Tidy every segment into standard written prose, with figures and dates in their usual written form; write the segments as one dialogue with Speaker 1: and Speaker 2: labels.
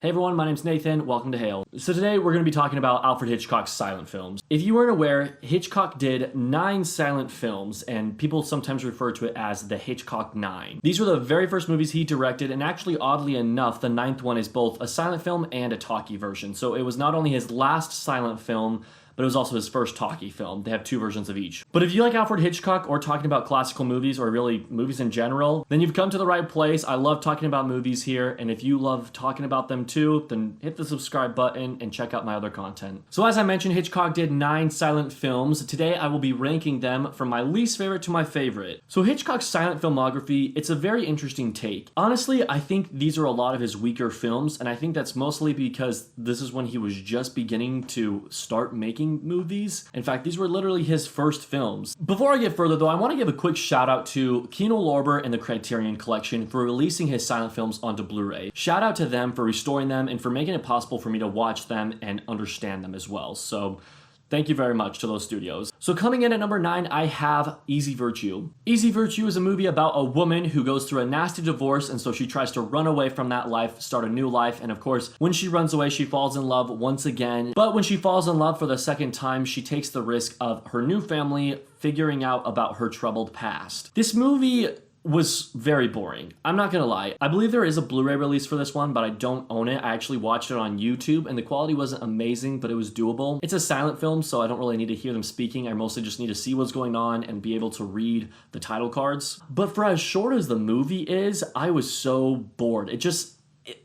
Speaker 1: Hey everyone, my name's Nathan, welcome to Hail. So today we're going to be talking about Alfred Hitchcock's silent films. If you weren't aware, Hitchcock did 9 silent films, and people sometimes refer to it as the Hitchcock 9. These were the very first movies he directed, and actually oddly enough, the 9th one is both a silent film and a talkie version. So it was not only his last silent film, but it was also his first talkie film. They have 2 versions of each. But if you like Alfred Hitchcock or talking about classical movies or really movies in general, then you've come to the right place. I love talking about movies here, and if you love talking about them too, then hit the subscribe button and check out my other content. So as I mentioned, Hitchcock did 9 silent films. Today I will be ranking them from my least favorite to my favorite. So Hitchcock's silent filmography, it's a very interesting take. Honestly, I think these are a lot of his weaker films, and I think that's mostly because this is when he was just beginning to start making movies. In fact, these were literally his first films. Before I get further though, I want to give a quick shout out to Kino Lorber and the Criterion Collection for releasing his silent films onto Blu-ray. Shout out to them for restoring them and for making it possible for me to watch them and understand them as well. So thank you very much to those studios. So coming in at number 9, I have Easy Virtue. Easy Virtue is a movie about a woman who goes through a nasty divorce, and so she tries to run away from that life, start a new life, and of course, when she runs away, she falls in love once again. But when she falls in love for the second time, she takes the risk of her new family figuring out about her troubled past. This movie was very boring. I'm not gonna lie. I believe there is a Blu-ray release for this one, but I don't own it. I actually watched it on YouTube, and the quality wasn't amazing, but it was doable. It's a silent film, so I don't really need to hear them speaking. I mostly just need to see what's going on and be able to read the title cards. But for as short as the movie is, I was so bored.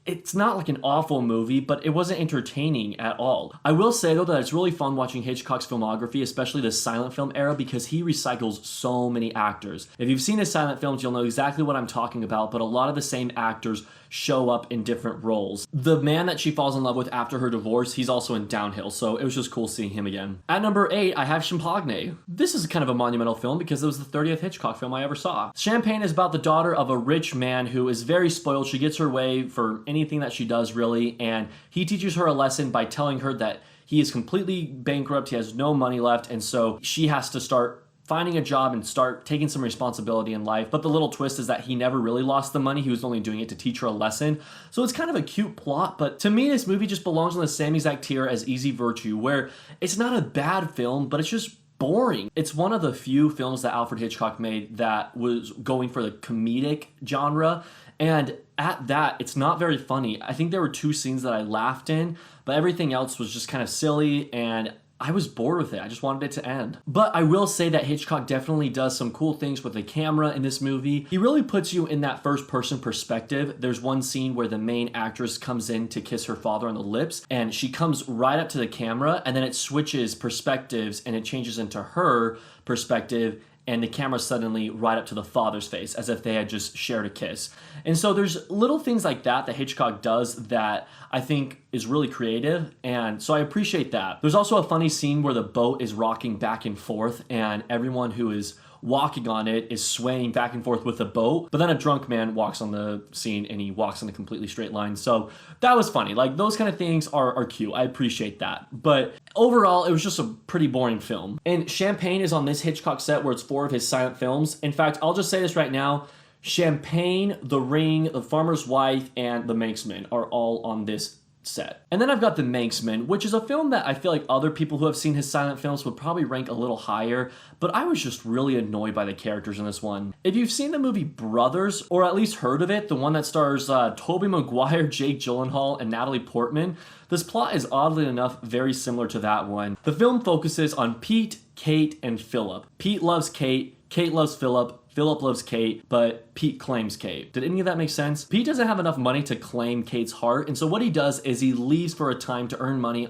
Speaker 1: It's not like an awful movie, but it wasn't entertaining at all. I will say though that it's really fun watching Hitchcock's filmography, especially the silent film era, because he recycles so many actors. If you've seen his silent films, you'll know exactly what I'm talking about, but a lot of the same actors show up in different roles. The man that she falls in love with after her divorce, he's also in Downhill, so it was just cool seeing him again. At number 8, I have Champagne. This is kind of a monumental film because it was the 30th Hitchcock film I ever saw. Champagne is about the daughter of a rich man who is very spoiled. She gets her way for anything that she does, really, and he teaches her a lesson by telling her that he is completely bankrupt, he has no money left, and so she has to start finding a job and start taking some responsibility in life. But the little twist is that he never really lost the money. He was only doing it to teach her a lesson. So it's kind of a cute plot, but to me, this movie just belongs on the same exact tier as Easy Virtue, where it's not a bad film, but it's just boring. It's one of the few films that Alfred Hitchcock made that was going for the comedic genre, and at that, it's not very funny. I think there were 2 scenes that I laughed in, but everything else was just kind of silly, and I was bored with it. I just wanted it to end. But I will say that Hitchcock definitely does some cool things with the camera in this movie. He really puts you in that first-person perspective. There's one scene where the main actress comes in to kiss her father on the lips, and she comes right up to the camera, and then it switches perspectives, and it changes into her perspective, and the camera suddenly right up to the father's face, as if they had just shared a kiss. And so there's little things like that that Hitchcock does that I think is really creative, and so I appreciate that. There's also a funny scene where the boat is rocking back and forth, and everyone who is walking on it is swaying back and forth with the boat, but then a drunk man walks on the scene and he walks in a completely straight line. So that was funny. Like, those kind of things are cute. I appreciate that. But overall, it was just a pretty boring film. And Champagne is on this Hitchcock set where it's 4 of his silent films. In fact, I'll just say this right now. Champagne, The Ring, The Farmer's Wife, and The Manxman are all on this set. And then I've got The Manxman, which is a film that I feel like other people who have seen his silent films would probably rank a little higher, but I was just really annoyed by the characters in this one. If you've seen the movie Brothers, or at least heard of it, the one that stars Tobey Maguire, Jake Gyllenhaal, and Natalie Portman, this plot is oddly enough very similar to that one. The film focuses on Pete, Kate, and Philip. Pete loves Kate loves Philip loves Kate, but Pete claims Kate. Did any of that make sense? Pete doesn't have enough money to claim Kate's heart, and so what he does is he leaves for a time to earn money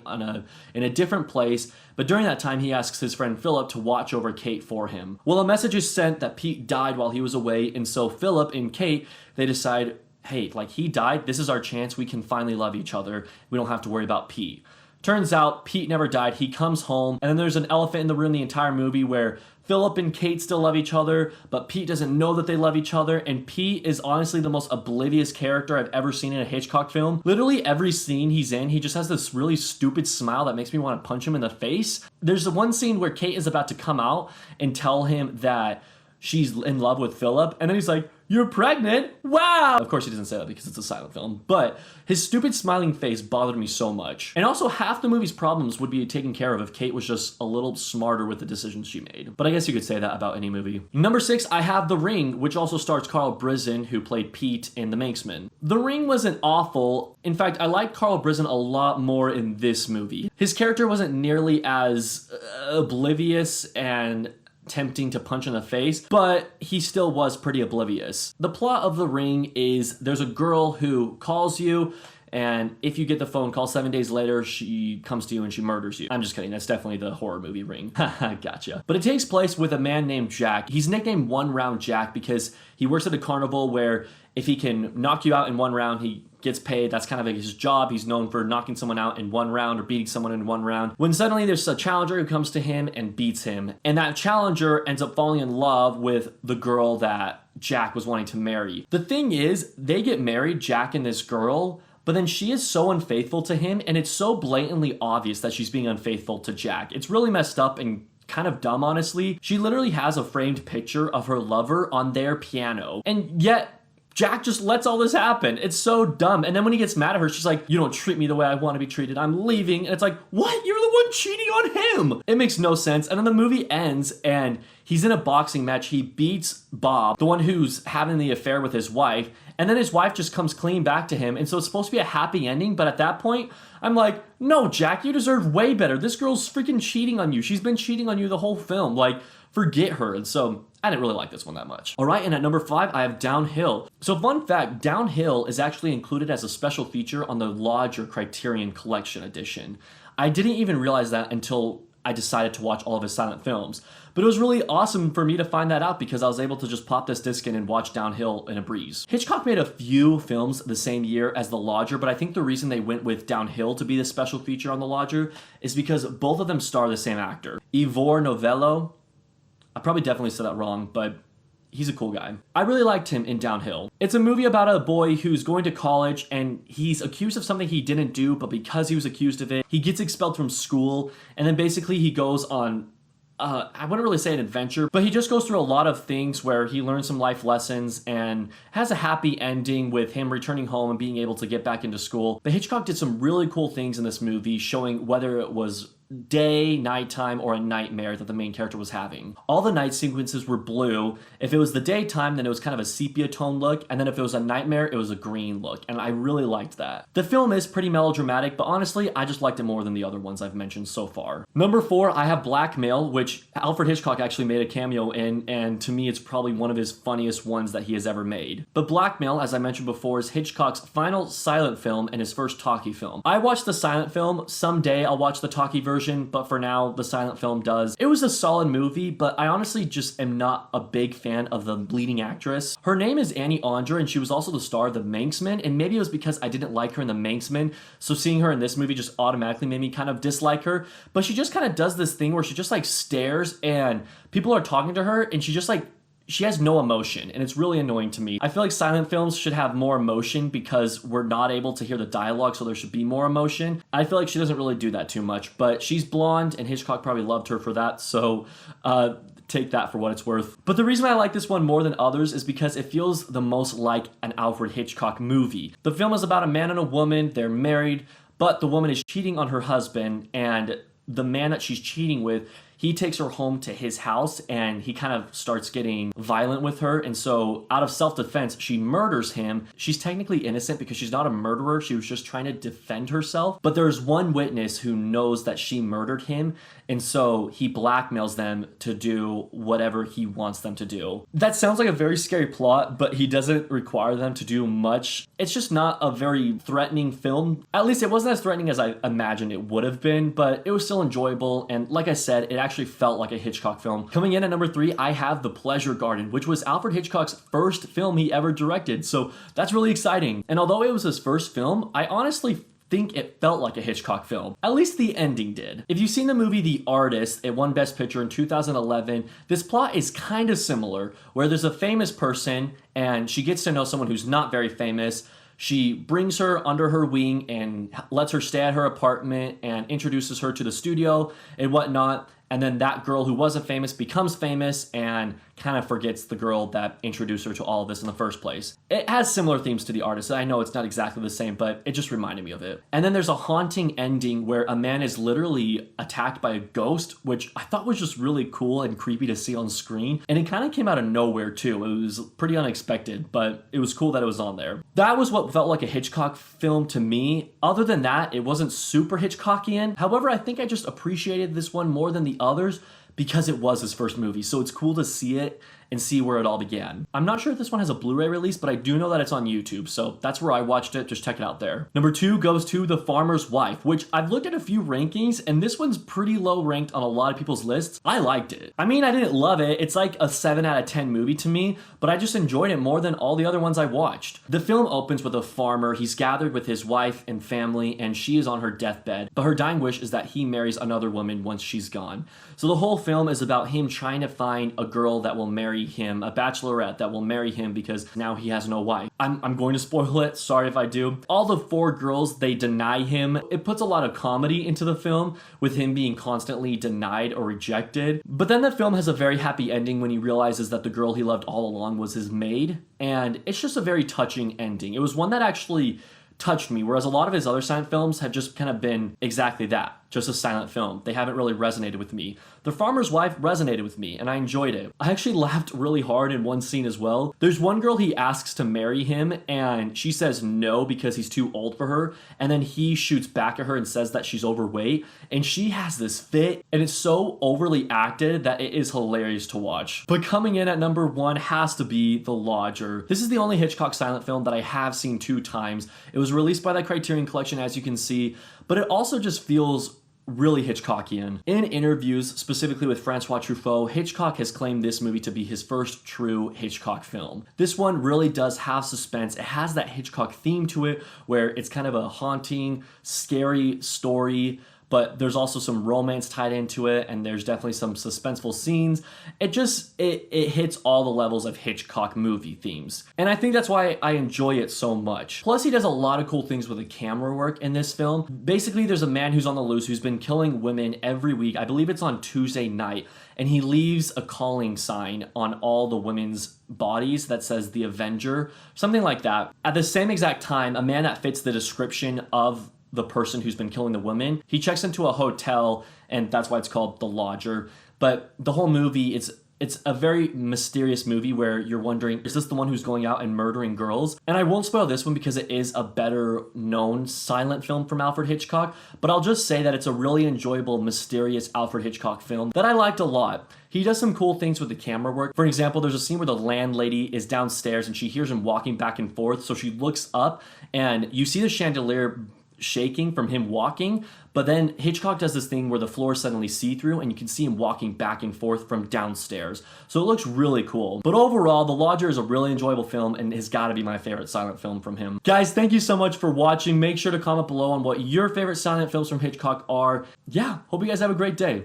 Speaker 1: in a different place, but during that time he asks his friend Philip to watch over Kate for him. Well, a message is sent that Pete died while he was away, and so Philip and Kate, they decide, hey, like, he died, this is our chance, we can finally love each other, we don't have to worry about Pete. Turns out Pete never died. He comes home, and then there's an elephant in the room the entire movie where Philip and Kate still love each other, but Pete doesn't know that they love each other, and Pete is honestly the most oblivious character I've ever seen in a Hitchcock film. Literally every scene he's in, he just has this really stupid smile that makes me want to punch him in the face. There's the one scene where Kate is about to come out and tell him that she's in love with Philip, and then he's like, "You're pregnant? Wow!" Of course he doesn't say that because it's a silent film, but his stupid smiling face bothered me so much. And also, half the movie's problems would be taken care of if Kate was just a little smarter with the decisions she made. But I guess you could say that about any movie. Number 6, I have The Ring, which also stars Carl Brizan, who played Pete in The Manxman. The Ring wasn't awful. In fact, I like Carl Brizan a lot more in this movie. His character wasn't nearly as oblivious and tempting to punch in the face, but he still was pretty oblivious. The plot of The Ring is there's a girl who calls you, and if you get the phone call 7 days later, she comes to you and she murders you. I'm just kidding. That's definitely the horror movie Ring. Gotcha. But it takes place with a man named Jack. He's nicknamed One Round Jack because he works at a carnival where if he can knock you out in one round, he gets paid. That's kind of like his job. He's known for knocking someone out in one round or beating someone in one round. When suddenly there's a challenger who comes to him and beats him, and that challenger ends up falling in love with the girl that Jack was wanting to marry. The thing is, they get married, Jack and this girl, but then she is so unfaithful to him, and it's so blatantly obvious that she's being unfaithful to Jack. It's really messed up and kind of dumb, honestly. She literally has a framed picture of her lover on their piano, and yet Jack just lets all this happen. It's so dumb. And then when he gets mad at her, she's like, "You don't treat me the way I want to be treated. I'm leaving." And it's like, what? You're the one cheating on him. It makes no sense. And then the movie ends and he's in a boxing match. He beats Bob, the one who's having the affair with his wife. And then his wife just comes clean back to him. And so it's supposed to be a happy ending. But at that point, I'm like, no, Jack, you deserve way better. This girl's freaking cheating on you. She's been cheating on you the whole film. Like, forget her. And so I didn't really like this one that much. All right, and at number 5, I have Downhill. So fun fact, Downhill is actually included as a special feature on the larger Criterion Collection edition. I didn't even realize that until I decided to watch all of his silent films. But it was really awesome for me to find that out because I was able to just pop this disc in and watch Downhill in a breeze. Hitchcock made a few films the same year as The Lodger, but I think the reason they went with Downhill to be the special feature on The Lodger is because both of them star the same actor. Ivor Novello, I probably definitely said that wrong, but he's a cool guy. I really liked him in Downhill. It's a movie about a boy who's going to college and he's accused of something he didn't do, but because he was accused of it, he gets expelled from school, and then basically he goes on I wouldn't really say an adventure, but he just goes through a lot of things where he learns some life lessons and has a happy ending with him returning home and being able to get back into school. But Hitchcock did some really cool things in this movie, showing whether it was day, nighttime, or a nightmare that the main character was having. All the night sequences were blue. If it was the daytime, then it was kind of a sepia tone look, and then if it was a nightmare, it was a green look, and I really liked that. The film is pretty melodramatic, but honestly, I just liked it more than the other ones I've mentioned so far. Number 4, I have Blackmail, which Alfred Hitchcock actually made a cameo in, and to me, it's probably one of his funniest ones that he has ever made. But Blackmail, as I mentioned before, is Hitchcock's final silent film and his first talkie film. I watched the silent film. Someday I'll watch the talkie version, but for now, the silent film does. It was a solid movie, but I honestly just am not a big fan of the leading actress. Her name is Annie Andra, and she was also the star of The Manxman, and maybe it was because I didn't like her in The Manxman, so seeing her in this movie just automatically made me kind of dislike her. But she just kind of does this thing where she just like stares, and people are talking to her, and she just like she has no emotion, and it's really annoying to me. I feel like silent films should have more emotion because we're not able to hear the dialogue, so there should be more emotion. I feel like she doesn't really do that too much, but she's blonde, and Hitchcock probably loved her for that, so take that for what it's worth. But the reason I like this one more than others is because it feels the most like an Alfred Hitchcock movie. The film is about a man and a woman, they're married, but the woman is cheating on her husband, and the man that she's cheating with, he takes her home to his house and he kind of starts getting violent with her. And so out of self-defense, she murders him. She's technically innocent because she's not a murderer. She was just trying to defend herself. But there's one witness who knows that she murdered him. And so he blackmails them to do whatever he wants them to do. That sounds like a very scary plot, but he doesn't require them to do much. It's just not a very threatening film. At least it wasn't as threatening as I imagined it would have been, but it was still enjoyable. And like I said, it actually felt like a Hitchcock film. Coming in at number 3, I have The Pleasure Garden, which was Alfred Hitchcock's first film he ever directed. So that's really exciting. And although it was his first film, I honestly think it felt like a Hitchcock film. At least the ending did. If you've seen the movie The Artist, it won Best Picture in 2011, this plot is kind of similar, where there's a famous person and she gets to know someone who's not very famous. She brings her under her wing and lets her stay at her apartment and introduces her to the studio and whatnot. And then that girl who wasn't famous becomes famous and kind of forgets the girl that introduced her to all of this in the first place. It has similar themes to The Artist. I know it's not exactly the same, but it just reminded me of it. And then there's a haunting ending where a man is literally attacked by a ghost, which I thought was just really cool and creepy to see on screen. And it kind of came out of nowhere too. It was pretty unexpected, but it was cool that it was on there. That was what felt like a Hitchcock film to me. Other than that, it wasn't super Hitchcockian. However, I think I just appreciated this one more than the others because it was his first movie. So it's cool to see it and see where it all began. I'm not sure if this one has a Blu-ray release, but I do know that it's on YouTube, so that's where I watched it. Just check it out there. Number 2 goes to The Farmer's Wife, which I've looked at a few rankings, and this one's pretty low ranked on a lot of people's lists. I liked it. I mean, I didn't love it. It's like a 7 out of 10 movie to me, but I just enjoyed it more than all the other ones I watched. The film opens with a farmer. He's gathered with his wife and family, and she is on her deathbed, but her dying wish is that he marries another woman once she's gone. So the whole film is about him trying to find a girl that will marry him, a bachelorette that will marry him because now he has no wife. I'm going to spoil it, sorry if I do. All the 4 girls, they deny him. It puts a lot of comedy into the film with him being constantly denied or rejected. But then the film has a very happy ending when he realizes that the girl he loved all along was his maid. And it's just a very touching ending. It was one that actually touched me, whereas a lot of his other silent films have just kind of been exactly that, just a silent film. They haven't really resonated with me. The Farmer's Wife resonated with me, and I enjoyed it. I actually laughed really hard in one scene as well. There's one girl he asks to marry him, and she says no because he's too old for her, and then he shoots back at her and says that she's overweight, and she has this fit, and it's so overly acted that it is hilarious to watch. But coming in at number 1 has to be The Lodger. This is the only Hitchcock silent film that I have seen 2 times. It was released by the Criterion Collection, as you can see, but it also just feels really Hitchcockian. In interviews, specifically with Francois Truffaut, Hitchcock has claimed this movie to be his first true Hitchcock film. This one really does have suspense. It has that Hitchcock theme to it where it's kind of a haunting, scary story, but there's also some romance tied into it, and there's definitely some suspenseful scenes. It hits all the levels of Hitchcock movie themes. And I think that's why I enjoy it so much. Plus, he does a lot of cool things with the camera work in this film. Basically, there's a man who's on the loose who's been killing women every week. I believe it's on Tuesday night, and he leaves a calling sign on all the women's bodies that says The Avenger, something like that. At the same exact time, a man that fits the description of the person who's been killing the women, he checks into a hotel, and that's why it's called The Lodger. But the whole movie, it's a very mysterious movie where you're wondering, is this the one who's going out and murdering girls? And I won't spoil this one because it is a better known silent film from Alfred Hitchcock, but I'll just say that it's a really enjoyable, mysterious Alfred Hitchcock film that I liked a lot. He does some cool things with the camera work. For example, there's a scene where the landlady is downstairs and she hears him walking back and forth, so she looks up and you see the chandelier shaking from him walking, but then Hitchcock does this thing where the floor is suddenly see-through and you can see him walking back and forth from downstairs. So it looks really cool. But overall, The Lodger is a really enjoyable film and has got to be my favorite silent film from him. Guys, thank you so much for watching. Make sure to comment below on what your favorite silent films from Hitchcock are. Yeah, hope you guys have a great day.